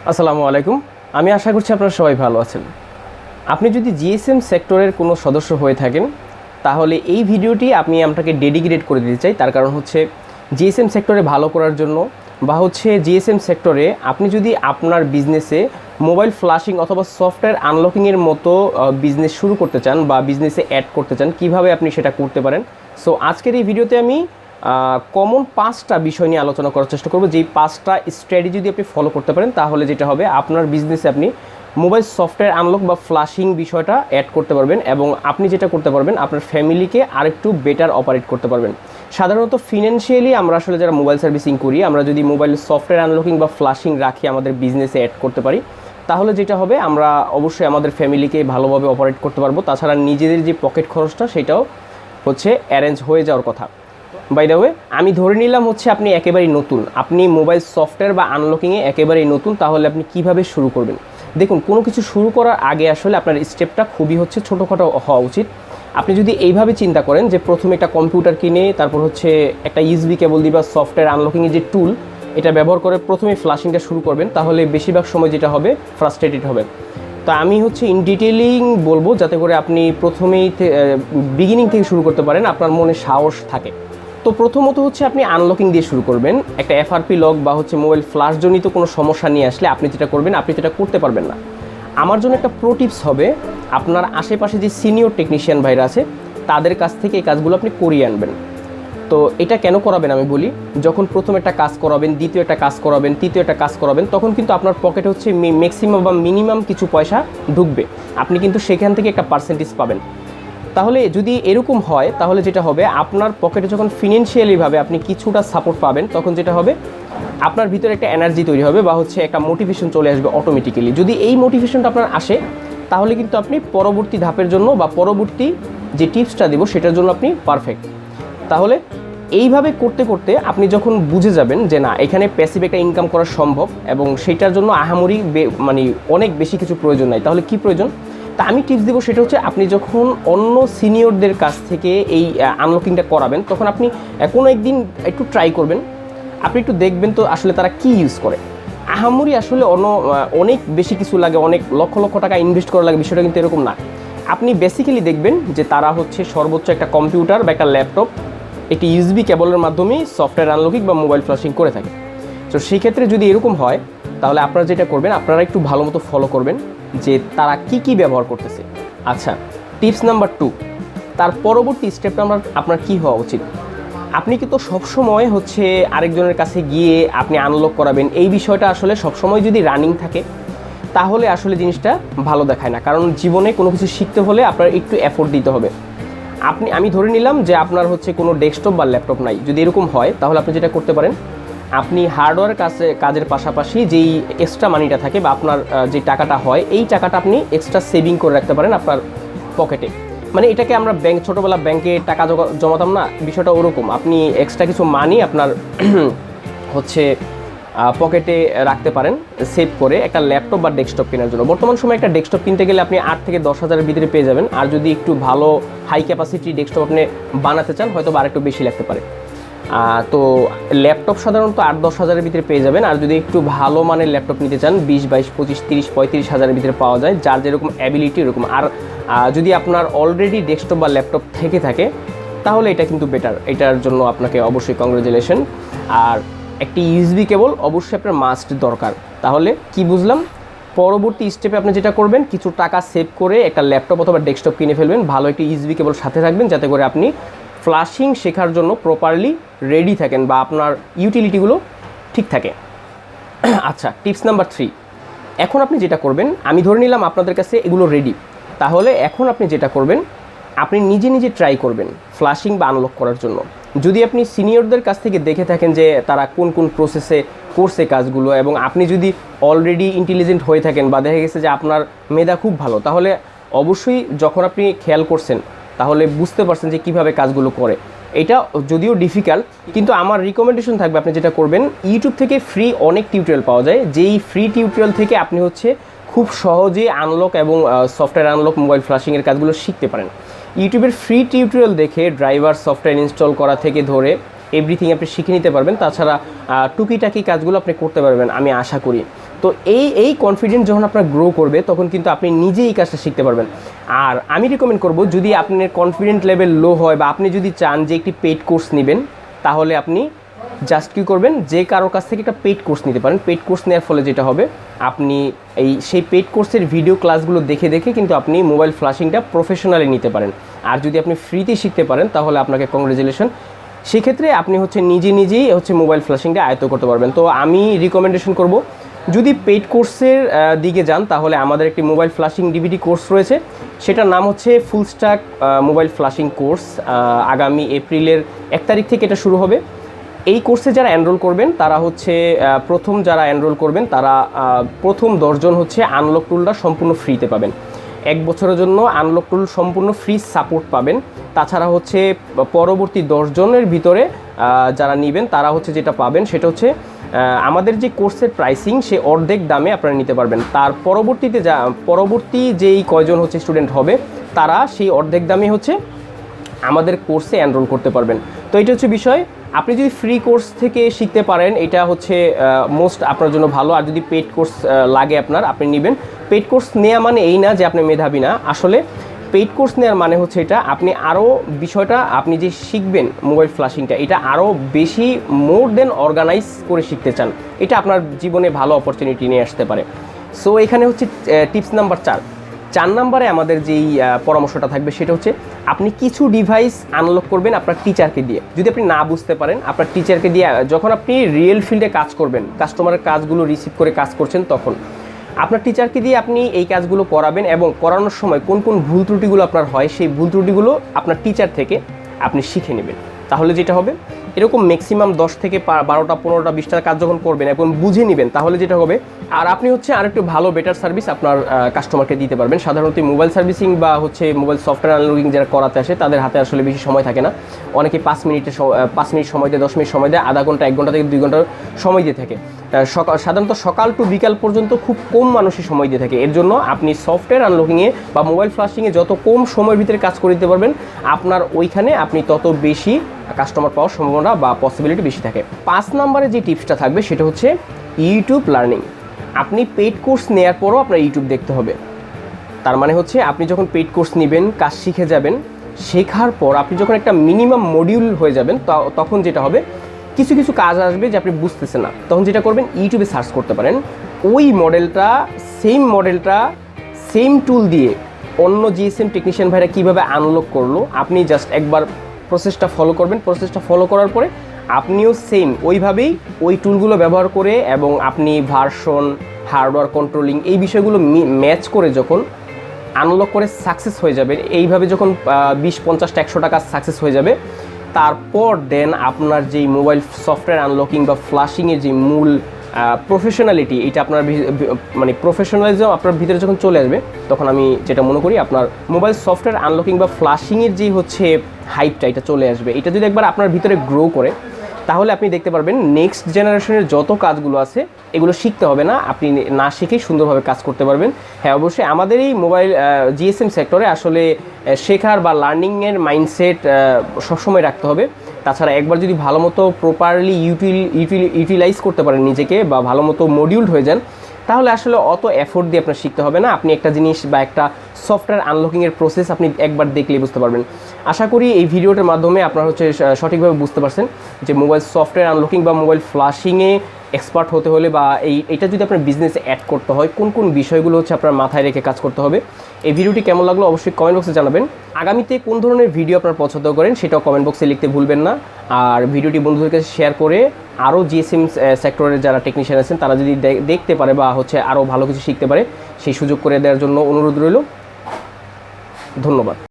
আসসালামু আলাইকুম। আমি আশা করছি আপনারা সবাই ভালো আছেন। আপনি যদি জিএসএম সেক্টরের কোনো সদস্য হয়ে থাকেন তাহলে এই ভিডিওটি আমি আপনাকে ডেডিকেটেড করে দিতে চাই। তার কারণ হচ্ছে জিএসএম সেক্টরে ভালো করার জন্য বা হচ্ছে জিএসএম সেক্টরে আপনি যদি আপনার বিজনেসে মোবাইল ফ্ল্যাশিং অথবা সফটওয়্যার আনলকিংয়ের মতো বিজনেস শুরু করতে চান বা বিজনেসে অ্যাড করতে চান, কিভাবে আপনি সেটা করতে পারেন। সো আজকের এই ভিডিওতে আমি কমন 5টা বিষয় নিয়ে আলোচনা করার চেষ্টা করব। যেই 5টা স্ট্র্যাটেজি যদি আপনি ফলো করতে পারেন তাহলে যেটা হবে, আপনার বিজনেসে আপনি মোবাইল সফটওয়্যার আনলক বা ফ্ল্যাশিং বিষয়টা অ্যাড করতে পারবেন এবং আপনি যেটা করতে পারবেন আপনার ফ্যামিলিকে আরেকটু বেটার অপারেট করতে পারবেন। সাধারণত ফিনান্সিয়ালি আমরা আসলে যারা মোবাইল সার্ভিসিং করি, আমরা যদি মোবাইল সফটওয়্যার আনলকিং বা ফ্ল্যাশিং রাখি আমাদের বিজনেসে অ্যাড করতে পারি, তাহলে যেটা হবে আমরা অবশ্যই আমাদের ফ্যামিলিকে ভালোভাবে অপারেট করতে পারবো। তাছাড়া নিজেদের যে পকেট খরচটা সেটাও হচ্ছে অ্যারেঞ্জ হয়ে যাওয়ার কথা। বাই দ্য ওয়ে, আমি ধরে নিলাম হচ্ছে আপনি একেবারেই নতুন, আপনি মোবাইল সফটওয়্যার বা আনলকিংয়ে একেবারেই নতুন, তাহলে আপনি কিভাবে শুরু করবেন? দেখুন, কোনো কিছু শুরু করার আগে আসলে আপনার স্টেপটা খুবই হচ্ছে ছোটোখাটো হওয়া উচিত। আপনি যদি এইভাবে চিন্তা করেন যে প্রথমে একটা কম্পিউটার কিনে তারপর হচ্ছে একটা ইউএসবি কেবল দিবা সফটওয়্যার আনলকিংয়ের যে টুল এটা ব্যবহার করে প্রথমে ফ্ল্যাশিংটা শুরু করবেন, তাহলে বেশিরভাগ সময় যেটা হবে ফ্রাস্ট্রেটেড হবে। তো আমি হচ্ছে ইন ডিটেইলিং বলবো যাতে করে আপনি প্রথমেই বিগিনিং থেকে শুরু করতে পারেন, আপনার মনে সাহস থাকে। তো প্রথমত হচ্ছে আপনি আনলকিং দিয়ে শুরু করবেন। একটা এফআরপি লক বা হচ্ছে মোবাইল ফ্ল্যাশজনিত কোনো সমস্যা নিয়ে আসলে আপনি যেটা করবেন, আপনি যেটা করতে পারবেন না, আমার জন্য একটা প্রো টিপস হবে, আপনার আশেপাশে যে সিনিয়র টেকনিশিয়ান ভাইরা আছে তাদের কাছ থেকে এই কাজগুলো আপনি করিয়ে আনবেন। তো এটা কেন করাবেন আমি বলি, যখন প্রথম একটা কাজ করাবেন, দ্বিতীয় একটা কাজ করাবেন, তৃতীয় একটা কাজ করাবেন, তখন কিন্তু আপনার পকেটে হচ্ছে ম্যাক্সিমাম বা মিনিমাম কিছু পয়সা ঢুকবে, আপনি কিন্তু সেখান থেকে একটা পার্সেন্টেজ পাবেন। তাহলে যদি এরকম হয় তাহলে যেটা হবে, আপনার পকেটে যখন ফিনান্সিয়ালিভাবে আপনি কিছুটা সাপোর্ট পাবেন, তখন যেটা হবে আপনার ভিতরে একটা এনার্জি তৈরি হবে বা হচ্ছে একটা মোটিভেশন চলে আসবে অটোমেটিক্যালি। যদি এই মোটিভেশনটা আপনার আসে তাহলে কিন্তু আপনি পরবর্তী ধাপের জন্য বা পরবর্তী যে টিপসটা দেবো সেটার জন্য আপনি পারফেক্ট। তাহলে এইভাবে করতে করতে আপনি যখন বুঝে যাবেন যে না, এখানে প্যাসিভ একটা ইনকাম করা সম্ভব এবং সেটার জন্য আহামরি মানে অনেক বেশি কিছু প্রয়োজন নাই, তাহলে কি প্রয়োজন? তা আমি টিপস দেবো সেটা হচ্ছে, আপনি যখন অন্য সিনিয়রদের কাছ থেকে এই আনলকিংটা করাবেন তখন আপনি কোনো একদিন একটু ট্রাই করবেন, আপনি একটু দেখবেন তো আসলে তারা কি ইউজ করে। আহামরি আসলে অনেক বেশি কিছু লাগে, অনেক লক্ষ লক্ষ টাকা ইনভেস্ট করা লাগে, বিষয়টা কিন্তু এরকম না। আপনি বেসিক্যালি দেখবেন যে তারা হচ্ছে সর্বোচ্চ একটা কম্পিউটার বা একটা ল্যাপটপ একটি ইউএসবি কেবলের মাধ্যমেই সফটওয়্যার আনলকিং বা মোবাইল ফ্ল্যাশিং করে থাকে। তো সেই ক্ষেত্রে যদি এরকম হয় তাহলে আপনারা যেটা করবেন, আপনারা একটু ভালো মতো ফলো করবেন যে তারা কি ব্যবহার করতেছে। আচ্ছা, টিপস নাম্বার 2, তার পরবর্তী স্টেপটা আপনার কী হওয়া উচিত? আপনি কিন্তু সবসময় হচ্ছে আরেকজনের কাছে গিয়ে আপনি আনলক করাবেন, এই বিষয়টা আসলে সবসময় যদি রানিং থাকে তাহলে আসলে জিনিসটা ভালো দেখায় না। কারণ জীবনে কোনো কিছু শিখতে হলে আপনার একটু এফোর্ট দিতে হবে। আমি ধরে নিলাম যে আপনার হচ্ছে কোনো ডেস্কটপ বা ল্যাপটপ নাই, যদি এরকম হয় তাহলে আপনি যেটা করতে পারেন, আপনি হার্ডওয়্যার কাজের পাশাপাশি যেই এক্সট্রা মানিটা থাকে বা আপনার যে টাকাটা হয় এই টাকাটা আপনি এক্সট্রা সেভিং করে রাখতে পারেন আপনার পকেটে। মানে এটাকে আমরা ছোটোবেলা ব্যাংকে টাকা জমাতাম না, বিষয়টা ওরকম। আপনি এক্সট্রা কিছু মানি আপনার হচ্ছে পকেটে রাখতে পারেন সেভ করে, একটা ল্যাপটপ বা ডেস্কটপ কেনার জন্য। বর্তমান সময়ে একটা ডেস্কটপ কিনতে গেলে আপনি 8 থেকে 10 হাজারের ভিতরে পেয়ে যাবেন, আর যদি একটু ভালো হাই ক্যাপাসিটি ডেস্কটপ আপনি বানাতে চান হয়তো বা আরেকটু বেশি লাগতে পারে। তো ল্যাপটপ সাধারণত 8-10 হাজারের ভিতরে পেয়ে যাবেন, আর যদি একটু ভালো মানের ল্যাপটপ নিতে চান 20, 22, 25, 30, 35 হাজারের ভিতরে পাওয়া যায়, যার যেরকম অ্যাবিলিটি এরকম। আর যদি আপনার অলরেডি ডেস্কটপ বা ল্যাপটপ থেকে থাকে তাহলে এটা কিন্তু বেটার, এটার জন্য আপনাকে অবশ্যই কংগ্রেচুলেশন। আর একটি ইউএসবি কেবল অবশ্যই আপনার মাস্ট দরকার। তাহলে কি বুঝলাম, পরবর্তী স্টেপে আপনি যেটা করবেন, কিছু টাকা সেভ করে একটা ল্যাপটপ অথবা ডেস্কটপ কিনে ফেলবেন, ভালো একটি ইউএসবি কেবল সাথে রাখবেন যাতে করে আপনি ফ্ল্যাশিং শেখার জন্য প্রপারলি রেডি থাকেন বা আপনার ইউটিলিটিগুলো ঠিক থাকে। আচ্ছা, টিপস নাম্বার 3, এখন আপনি যেটা করবেন, আমি ধরে নিলাম আপনাদের কাছে এগুলো রেডি, তাহলে এখন আপনি যেটা করবেন, আপনি নিজে নিজে ট্রাই করবেন ফ্ল্যাশিং বা আনলক করার জন্য। যদি আপনি সিনিয়রদের কাছ থেকে দেখে থাকেন যে তারা কোন কোন প্রসেসে করছে কাজগুলো, এবং আপনি যদি অলরেডি ইন্টেলিজেন্ট হয়ে থাকেন বা দেখা গেছে যে আপনার মেধা খুব ভালো, তাহলে অবশ্যই যখন আপনি খেয়াল করছেন তাহলে বুঝতে পারছেন যে কীভাবে কাজগুলো করে। এটা যদিও ডিফিকাল্ট, কিন্তু আমার রিকমেন্ডেশন থাকবে আপনি যেটা করবেন, ইউটিউব থেকে ফ্রি অনেক টিউটোরিয়াল পাওয়া যায়, যেই ফ্রি টিউটোরিয়াল থেকে আপনি হচ্ছে খুব সহজে আনলক এবং সফটওয়্যার আনলক মোবাইল ফ্ল্যাশিংয়ের কাজগুলো শিখতে পারেন। ইউটিউবের ফ্রি টিউটোরিয়াল দেখে ড্রাইভার সফটওয়্যার ইনস্টল করা থেকে ধরে এভরিথিং আপনি শিখে নিতে পারবেন। তাছাড়া টুকিটাকি কাজগুলো আপনি করতে পারবেন আমি আশা করি। তো এই কনফিডেন্স যখন আপনার গ্রো করবে তখন কিন্তু আপনি নিজেই এই কাজটা শিখতে পারবেন। আর আমি রিকমেন্ড করব, যদি আপনার কনফিডেন্ট লেভেল লো হয় বা আপনি যদি চান যে একটি পেইড কোর্স নেবেন, তাহলে আপনি জাস্ট কী করবেন, যে কারোর কাছ থেকে একটা পেইড কোর্স নিতে পারেন। পেইড কোর্স নেওয়ার ফলে যেটা হবে, আপনি সেই পেইড কোর্সের ভিডিও ক্লাসগুলো দেখে দেখে কিন্তু আপনি মোবাইল ফ্ল্যাশিংটা প্রফেশনালি নিতে পারেন। আর যদি আপনি ফ্রিতে শিখতে পারেন তাহলে আপনাকে কংগ্রেচুলেশন। সেক্ষেত্রে আপনি নিজেই মোবাইল ফ্ল্যাশিংটা আয়ত্ত করতে পারবেন। তো আমি রিকমেন্ডেশন করব, যদি পেইড কোর্সের দিকে যান তাহলে আমাদের একটি মোবাইল ফ্ল্যাশিং ডিভিডি কোর্স রয়েছে, সেটার নাম হচ্ছে full stack mobile flashing course. আগামী এপ্রিলের 1 তারিখ থেকে এটা শুরু হবে। এই কোর্সে যারা এনরোল করবেন তারা যারা এনরোল করবেন তারা প্রথম 10 জন আনলক টুলটা সম্পূর্ণ ফ্রিতে পাবেন। 1 বছরের জন্য আনলক টুল সম্পূর্ণ ফ্রি সাপোর্ট পাবেন। তাছাড়া পরবর্তী 10 জনের ভিতরে যারা নেবেন তারা যেটা পাবেন সেটা আমাদের যে কোর্সের প্রাইসিং সে অর্ধেক দামে আপনারা নিতে পারবেন। তার পরবর্তী যেই কয়জন স্টুডেন্ট হবে তারা সেই অর্ধেক দামে আমাদের কোর্সে এনরোল করতে পারবেন। তো এটা বিষয়। আপনি যদি ফ্রি কোর্স থেকে শিখতে পারেন এটা মোস্ট আপনার জন্য ভালো। আর যদি পেইড কোর্স লাগে আপনি নেবেন। পেইড কোর্স নেওয়া মানে এই না যে আপনি মেধাবী না, আসলে পেইড কোর্স নেওয়ার মানে এটা আপনি আরও বিষয়টা আপনি যে শিখবেন মোবাইল ফ্ল্যাশিংটা, এটা আরও বেশি মোর দেন অর্গানাইজ করে শিখতে চান, এটা আপনার জীবনে ভালো অপরচুনিটি নিয়ে আসতে পারে। সো এখানে টিপস নাম্বার 4 নম্বরে আমাদের যেই পরামর্শটা থাকবে সেটা আপনি কিছু ডিভাইস আনলক করবেন আপনার টিচারকে দিয়ে। যদি আপনি না বুঝতে পারেন, আপনার টিচারকে দিয়ে যখন আপনি রিয়েল ফিল্ডে কাজ করবেন, কাস্টমারের কাজগুলো রিসিভ করে কাজ করছেন, তখন আপনার টিচারকে দিয়ে আপনি এই কাজগুলো করাবেন এবং করানোর সময় কোন কোন ভুল ত্রুটিগুলো আপনার হয় সেই ভুল ত্রুটিগুলো আপনার টিচার থেকে আপনি শিখে নেবেন। তাহলে যেটা হবে, এরকম ম্যাক্সিমাম 10 থেকে 12টা 15টা 20টা কাজ যখন করবেন এখন বুঝে নেবেন, তাহলে যেটা হবে আর আপনি আরেকটু ভালো বেটার সার্ভিস আপনার কাস্টমারকে দিতে পারবেন। সাধারণত মোবাইল সার্ভিসিং বা মোবাইল সফটওয়্যার আনলকিং যারা করাতে আসে তাদের হাতে আসলে বেশি সময় থাকে না। অনেকে 5 মিনিট সময় দেয়, 10 মিনিট সময় দেয়, আধা ঘন্টা 1 ঘন্টা থেকে 2 ঘন্টার সময় দিয়ে থাকে। সাধারণত সকাল টু বিকাল পর্যন্ত খুব কম মানুষই সময় দিয়ে থাকে। এর জন্য আপনি সফটওয়্যার আনলকিংয়ে বা মোবাইল ফ্ল্যাশিংয়ে যত কম সময়ের ভিতরে কাজ করে দিতে পারবেন, আপনার ওইখানে আপনি তত বেশি কাস্টমার পাওয়ার সম্ভাবনা বা পসিবিলিটি বেশি থাকে। 5 নম্বরে যে টিপসটা থাকবে সেটা ইউটিউব লার্নিং। আপনি পেইড কোর্স নেওয়ার পরও আপনার ইউটিউব দেখতে হবে। তার মানে আপনি যখন পেইড কোর্স নেবেন, কাজ শিখে যাবেন, শেখার পর আপনি যখন একটা মিনিমাম মডিউল হয়ে যাবেন, তখন যেটা হবে, কিছু কিছু কাজ আসবে যে আপনি বুঝতেছেন না, তখন যেটা করবেন ইউটিউবে সার্চ করতে পারেন। ওই মডেলটা সেম টুল দিয়ে অন্য জিএসএম টেকনিশিয়ান ভাইরা কীভাবে আনলক করলো, আপনি জাস্ট একবার প্রসেসটা ফলো করবেন। প্রসেসটা ফলো করার পরে আপনিও সেম ওইভাবেই ওই টুলগুলো ব্যবহার করে এবং আপনি ভার্সন, হার্ডওয়্যার কন্ট্রোলিং এই বিষয়গুলো ম্যাচ করে যখন আনলক করে সাকসেস হয়ে যাবে, এইভাবে যখন 20, 50, 100 টাকা সাকসেস হয়ে যাবে, তারপর দেন আপনার যেই মোবাইল সফটওয়্যার আনলকিং বা ফ্ল্যাশিংয়ের যে মূল প্রফেশনালিটি, এটা আপনার প্রফেশনালিজম আপনার ভিতরে যখন চলে আসবে, তখন আমি যেটা মনে করি আপনার মোবাইল সফটওয়্যার আনলকিং বা ফ্ল্যাশিংয়ের যে হাইপটা, এটা চলে আসবে। এটা যদি একবার আপনার ভিতরে গ্রো করে, তাহলে আপনি দেখতে পারবেন নেক্সট জেনারেশনের যত কাজগুলো আছে এগুলো শিখতে হবে না, আপনি না শিখেই সুন্দরভাবে কাজ করতে পারবেন। হ্যাঁ, অবশ্যই আমাদের এই মোবাইল জিএসএম সেক্টরে আসলে শেখার বা লার্নিংয়ের মাইন্ডসেট সবসময় রাখতে হবে। তাছাড়া একবার যদি ভালো মতো প্রপারলি ইউটিলাইজ করতে পারেন নিজেকে বা ভালো মতো মডিউলড হয়ে যান, তাহলে আসলে অত এফোর্ট দিয়ে আপনার শিখতে হবে না। আপনি একটা জিনিস বা একটা সফটওয়্যার আনলকিংয়ের প্রসেস আপনি একবার দেখলেই বুঝতে পারবেন। আশা করি এই ভিডিওটার মাধ্যমে আপনারা সঠিকভাবে বুঝতে পারছেন যে মোবাইল সফটওয়্যার আনলকিং বা মোবাইল ফ্ল্যাশিংয়ে এক্সপার্ট হতে হলে বা এটা যদি আপনার বিজনেসে অ্যাড করতে হয় কোন কোন বিষয়গুলো আপনার মাথায় রেখে কাজ করতে হবে। এই ভিডিওটি কেমন লাগলো অবশ্যই কমেন্ট বক্সে জানাবেন। আগামীতে কোন ধরনের ভিডিও আপনারা পছন্দ করেন সেটাও কমেন্ট বক্সে লিখতে ভুলবেন না। আর ভিডিওটি বন্ধুদের কাছে শেয়ার করে আরও জিএসএম সেক্টরের যারা টেকনিশিয়ান আছেন তারা যদি দেখতে পারে বা আরও ভালো কিছু শিখতে পারে, সেই সুযোগ করে দেওয়ার জন্য অনুরোধ রইল। ধন্যবাদ।